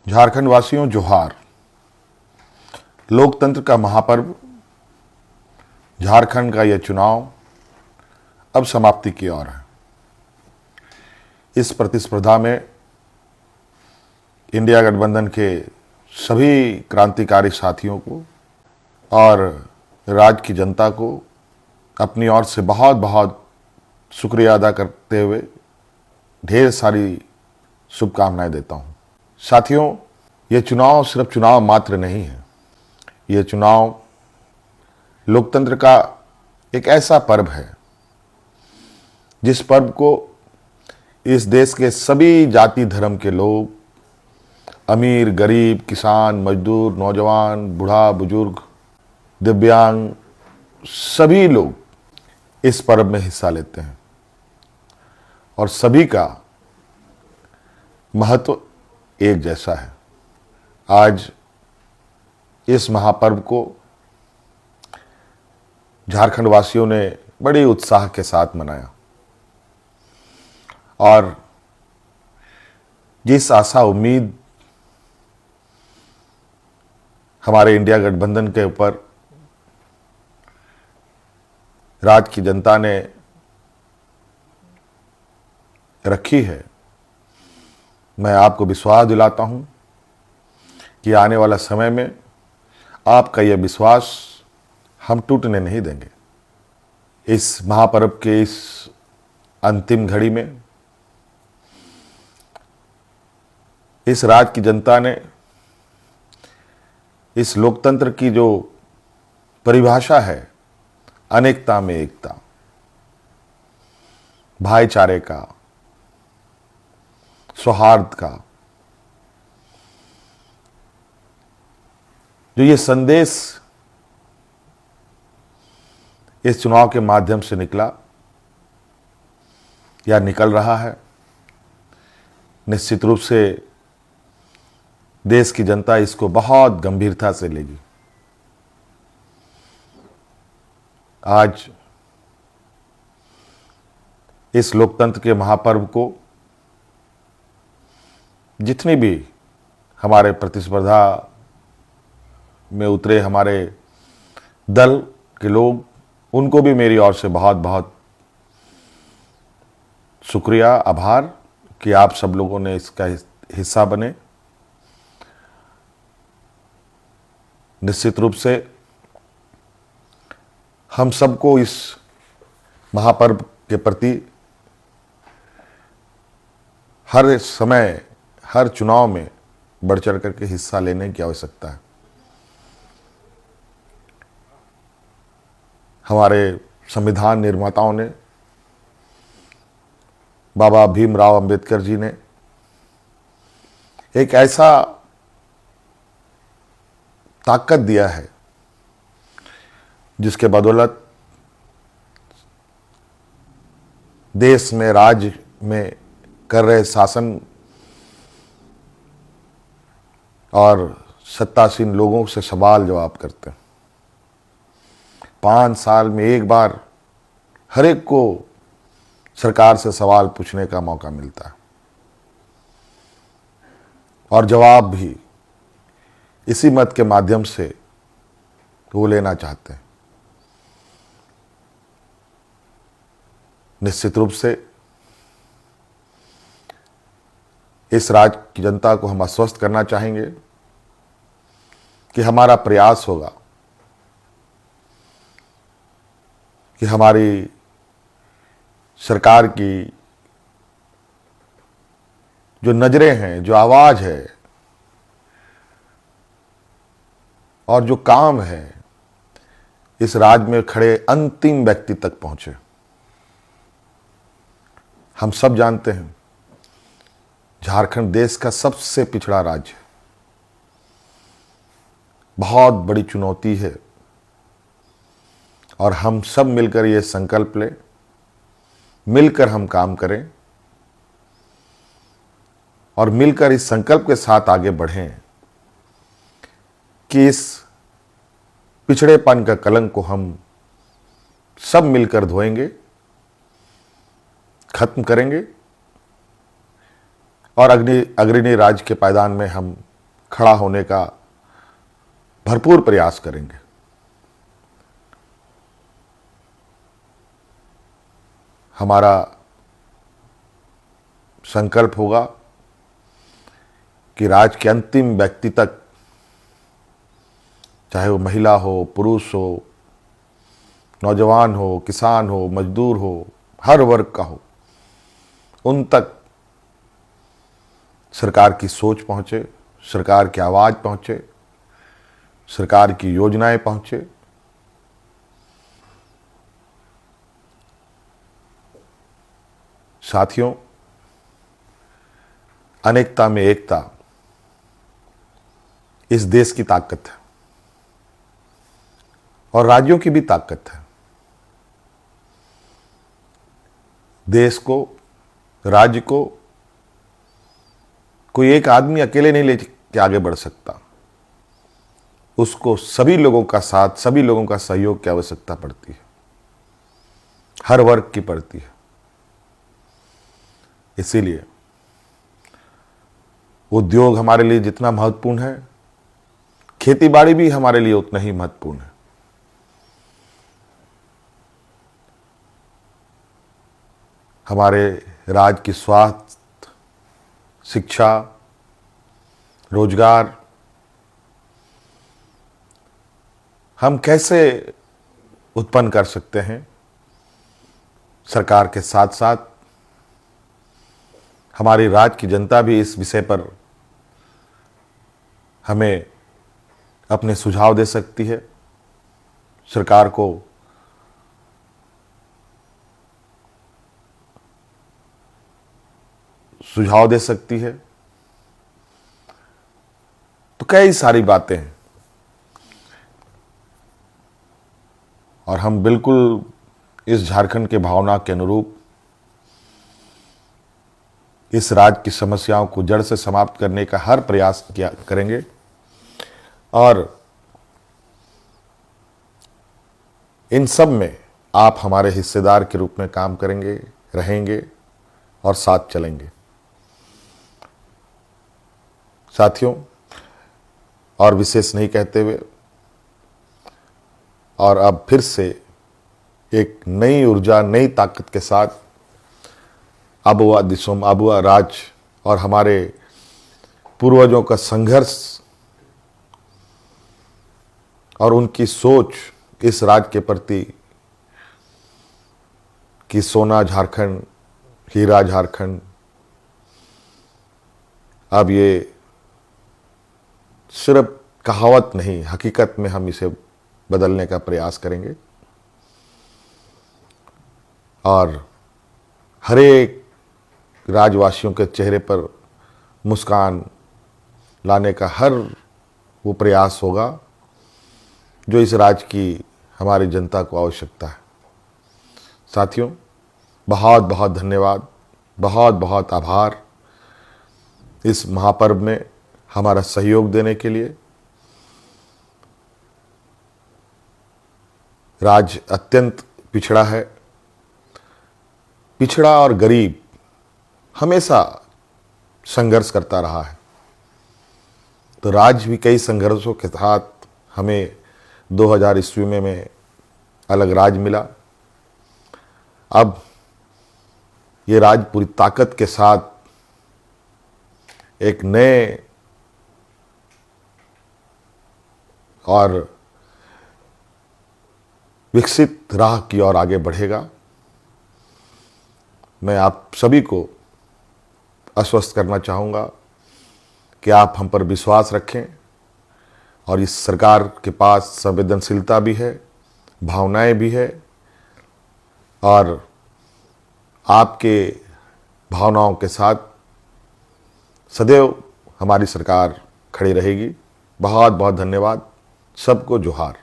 झारखंड वासियों जोहार। लोकतंत्र का महापर्व झारखंड का यह चुनाव अब समाप्ति की ओर है। इस प्रतिस्पर्धा में इंडिया गठबंधन के सभी क्रांतिकारी साथियों को और राज्य की जनता को अपनी ओर से बहुत बहुत शुक्रिया अदा करते हुए ढेर सारी शुभकामनाएं देता हूं। साथियों, ये चुनाव सिर्फ चुनाव मात्र नहीं है। ये चुनाव लोकतंत्र का एक ऐसा पर्व है जिस पर्व को इस देश के सभी जाति धर्म के लोग, अमीर गरीब, किसान मजदूर, नौजवान, बूढ़ा बुजुर्ग, दिव्यांग, सभी लोग इस पर्व में हिस्सा लेते हैं और सभी का महत्व एक जैसा है। आज इस महापर्व को झारखंड वासियों ने बड़े उत्साह के साथ मनाया और जिस आशा उम्मीद हमारे इंडिया गठबंधन के ऊपर राज्य की जनता ने रखी है, मैं आपको विश्वास दिलाता हूं कि आने वाला समय में आपका यह विश्वास हम टूटने नहीं देंगे। इस महापर्व के इस अंतिम घड़ी में इस राज्य की जनता ने इस लोकतंत्र की जो परिभाषा है, अनेकता में एकता, भाईचारे का, सौहार्द का, जो ये संदेश इस चुनाव के माध्यम से निकला या निकल रहा है, निश्चित रूप से देश की जनता इसको बहुत गंभीरता से लेगी। आज इस लोकतंत्र के महापर्व को जितनी भी हमारे प्रतिस्पर्धा में उतरे हमारे दल के लोग, उनको भी मेरी ओर से बहुत बहुत शुक्रिया, आभार कि आप सब लोगों ने इसका हिस्सा बने। निश्चित रूप से हम सबको इस महापर्व के प्रति हर समय, हर चुनाव में बढ़ चढ़ करके हिस्सा लेने की आवश्यकता है। हमारे संविधान निर्माताओं ने, बाबा भीमराव अंबेडकर जी ने एक ऐसा ताकत दिया है जिसके बदौलत देश में, राज्य में कर रहे शासन और सत्तासीन लोगों से सवाल जवाब करते हैं। 5 साल में एक बार हर एक को सरकार से सवाल पूछने का मौका मिलता है और जवाब भी इसी मत के माध्यम से वो लेना चाहते हैं। निश्चित रूप से इस राज्य की जनता को हम आश्वस्त करना चाहेंगे कि हमारा प्रयास होगा कि हमारी सरकार की जो नजरें हैं, जो आवाज है और जो काम है, इस राज्य में खड़े अंतिम व्यक्ति तक पहुंचे। हम सब जानते हैं झारखंड देश का सबसे पिछड़ा राज्य है। बहुत बड़ी चुनौती है और हम सब मिलकर ये संकल्प लें, मिलकर हम काम करें और मिलकर इस संकल्प के साथ आगे बढ़ें कि इस पिछड़ेपन का कलंक को हम सब मिलकर धोएंगे, खत्म करेंगे और अग्रणी राज्य के पायदान में हम खड़ा होने का भरपूर प्रयास करेंगे। हमारा संकल्प होगा कि राज्य के अंतिम व्यक्ति तक, चाहे वो महिला हो, पुरुष हो, नौजवान हो, किसान हो, मजदूर हो, हर वर्ग का हो, उन तक सरकार की सोच पहुंचे, सरकार की आवाज पहुंचे, सरकार की योजनाएं पहुंचे। साथियों, अनेकता में एकता इस देश की ताकत है और राज्यों की भी ताकत है। देश को, राज्य को कोई एक आदमी अकेले नहीं लेके आगे बढ़ सकता। उसको सभी लोगों का साथ, सभी लोगों का सहयोग की आवश्यकता पड़ती है, हर वर्ग की पड़ती है। इसीलिए उद्योग हमारे लिए जितना महत्वपूर्ण है, खेतीबाड़ी भी हमारे लिए उतना ही महत्वपूर्ण है। हमारे राज्य की स्वास्थ्य, शिक्षा, रोजगार हम कैसे उत्पन्न कर सकते हैं, सरकार के साथ साथ हमारी राज्य की जनता भी इस विषय पर हमें अपने सुझाव दे सकती है। सरकार को सुझाव दे सकती है। तो कई सारी बातें हैं और हम बिल्कुल इस झारखंड के भावना के अनुरूप इस राज्य की समस्याओं को जड़ से समाप्त करने का हर प्रयास किया करेंगे और इन सब में आप हमारे हिस्सेदार के रूप में काम करेंगे, रहेंगे और साथ चलेंगे। साथियों, और विशेष नहीं कहते हुए और अब फिर से एक नई ऊर्जा, नई ताकत के साथ आबुआ दिसोम, आबुआ राज और हमारे पूर्वजों का संघर्ष और उनकी सोच इस राज्य के प्रति कि सोना झारखंड, हीरा झारखंड, अब ये सिर्फ कहावत नहीं, हकीकत में हम इसे बदलने का प्रयास करेंगे और हर एक राज्यवासियों के चेहरे पर मुस्कान लाने का हर वो प्रयास होगा जो इस राज्य की हमारी जनता को आवश्यकता है। साथियों, बहुत बहुत धन्यवाद, बहुत बहुत आभार इस महापर्व में हमारा सहयोग देने के लिए। राज्य अत्यंत पिछड़ा है। पिछड़ा और गरीब हमेशा संघर्ष करता रहा है, तो राज्य भी कई संघर्षों के साथ हमें 2000 ईस्वी में अलग राज्य मिला। अब ये राज्य पूरी ताकत के साथ एक नए और विकसित राह की ओर आगे बढ़ेगा। मैं आप सभी को आश्वस्त करना चाहूँगा कि आप हम पर विश्वास रखें और इस सरकार के पास संवेदनशीलता भी है, भावनाएं भी है और आपके भावनाओं के साथ सदैव हमारी सरकार खड़ी रहेगी। बहुत बहुत धन्यवाद। सबको जोहार।